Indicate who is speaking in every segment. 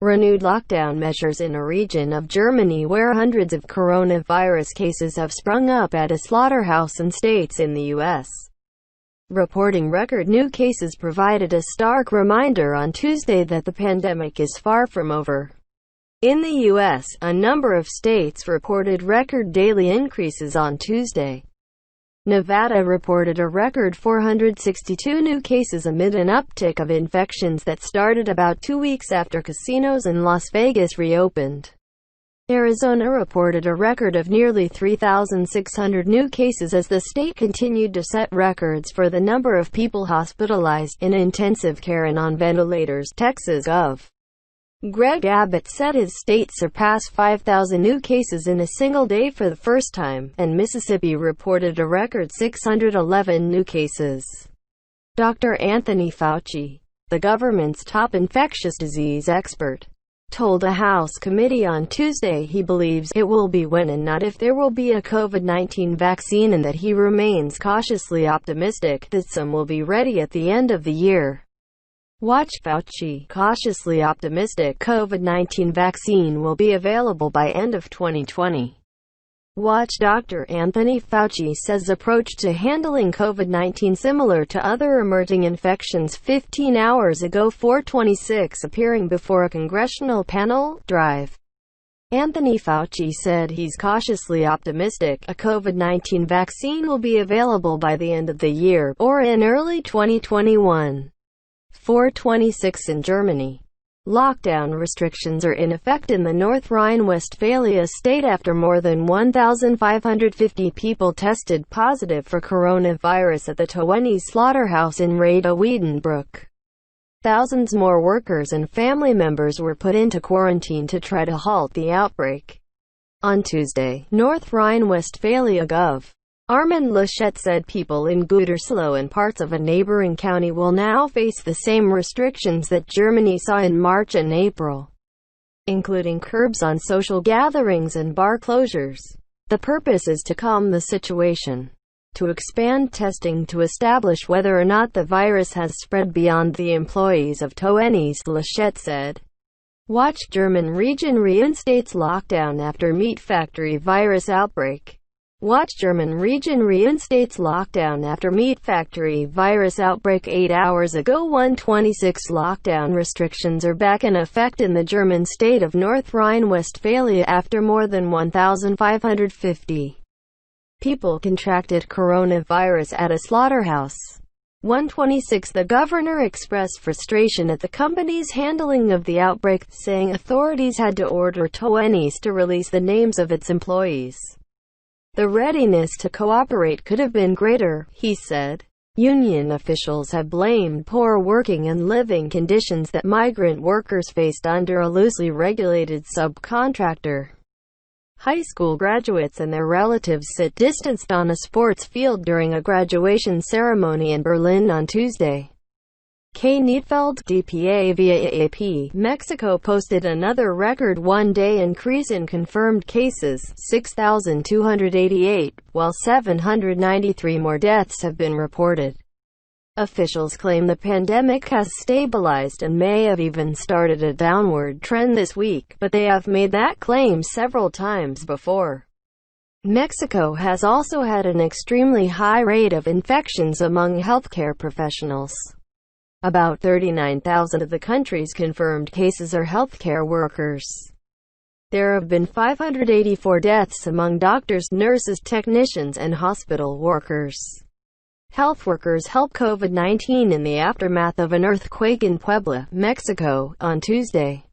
Speaker 1: renewed lockdown measures in a region of Germany where hundreds of coronavirus cases have sprung up at a slaughterhouse and states in the U.S. Reporting record new cases provided a stark reminder on Tuesday that the pandemic is far from over. In the U.S., a number of states reported record daily increases on Tuesday. Nevada reported a record 462 new cases amid an uptick of infections that started about 2 weeks after casinos in Las Vegas reopened. Arizona reported a record of nearly 3,600 new cases as the state continued to set records for the number of people hospitalized in intensive care and on ventilators. Texas Gov. Greg Abbott said his state surpassed 5,000 new cases in a single day for the first time, and Mississippi reported a record 611 new cases. Dr. Anthony Fauci, the government's top infectious disease expert, told a House committee on Tuesday he believes it will be when and not if there will be a COVID-19 vaccine, and that he remains cautiously optimistic that some will be ready at the end of the year. Watch Fauci, cautiously optimistic COVID-19 vaccine will be available by end of 2020. Watch Dr. Anthony Fauci says approach to handling COVID-19 similar to other emerging infections 15 hours ago. 426 appearing before a congressional panel. Drive. Anthony Fauci said he's cautiously optimistic a COVID-19 vaccine will be available by the end of the year, or in early 2021. 426 in Germany. Lockdown restrictions are in effect in the North Rhine-Westphalia state after more than 1,550 people tested positive for coronavirus at the Twenties slaughterhouse in Reda-Wiedenbrück. Thousands more workers and family members were put into quarantine to try to halt the outbreak. On Tuesday, North Rhine-Westphalia Gov. Armin Laschet said people in Gütersloh and parts of a neighboring county will now face the same restrictions that Germany saw in March and April, including curbs on social gatherings and bar closures. The purpose is to calm the situation, to expand testing to establish whether or not the virus has spread beyond the employees of Twenties, Laschet said. Watch German region reinstates lockdown after meat factory virus outbreak. Watch German region reinstates lockdown after meat factory virus outbreak 8 hours ago. 126 lockdown restrictions are back in effect in the German state of North Rhine-Westphalia after more than 1,550 people contracted coronavirus at a slaughterhouse. 126 The governor expressed frustration at the company's handling of the outbreak, saying authorities had to order Twenties to release the names of its employees. The readiness to cooperate could have been greater, he said. Union officials have blamed poor working and living conditions that migrant workers faced under a loosely regulated subcontractor. High school graduates and their relatives sit distanced on a sports field during a graduation ceremony in Berlin on Tuesday. K. Neitfeld, DPA via AAP. Mexico posted another record one-day increase in confirmed cases, 6,288, while 793 more deaths have been reported. Officials claim the pandemic has stabilized and may have even started a downward trend this week, but they have made that claim several times before. Mexico has also had an extremely high rate of infections among healthcare professionals. About 39,000 of the country's confirmed cases are healthcare workers. There have been 584 deaths among doctors, nurses, technicians, and hospital workers. Health workers help COVID-19 in the aftermath of an earthquake in Puebla, Mexico, on Tuesday.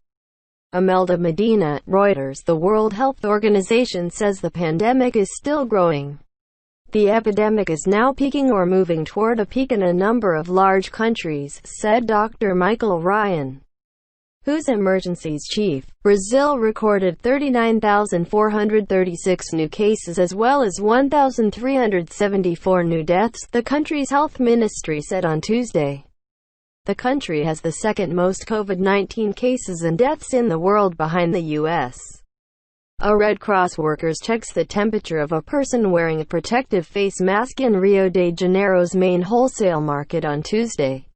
Speaker 1: Imelda Medina, Reuters. The World Health Organization says the pandemic is still growing. The epidemic is now peaking or moving toward a peak in a number of large countries, said Dr. Michael Ryan, who's emergencies chief. Brazil recorded 39,436 new cases as well as 1,374 new deaths, the country's health ministry said on Tuesday. The country has the second most COVID-19 cases and deaths in the world behind the U.S. A Red Cross worker checks the temperature of a person wearing a protective face mask in Rio de Janeiro's main wholesale market on Tuesday.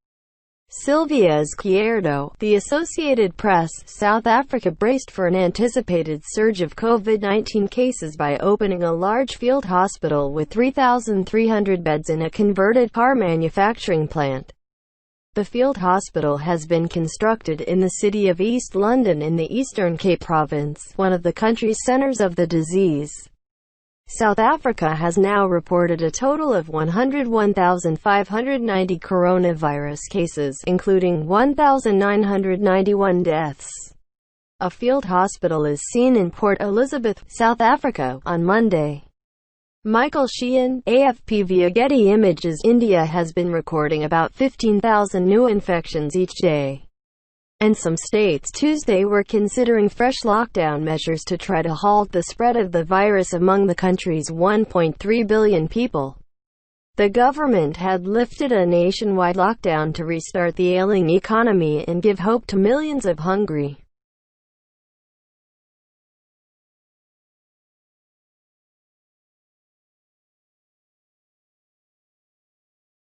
Speaker 1: Silvia Izquierdo, The Associated Press. South Africa braced for an anticipated surge of COVID-19 cases by opening a large field hospital with 3,300 beds in a converted car manufacturing plant. The field hospital has been constructed in the city of East London in the Eastern Cape Province, one of the country's centers of the disease. South Africa has now reported a total of 101,590 coronavirus cases, including 1,991 deaths. A field hospital is seen in Port Elizabeth, South Africa, on Monday. Michael Sheehan, AFP via Getty Images. India has been recording about 15,000 new infections each day. And some states Tuesday were considering fresh lockdown measures to try to halt the spread of the virus among the country's 1.3 billion people. The government had lifted a nationwide lockdown to restart the ailing economy and give hope to millions of hungry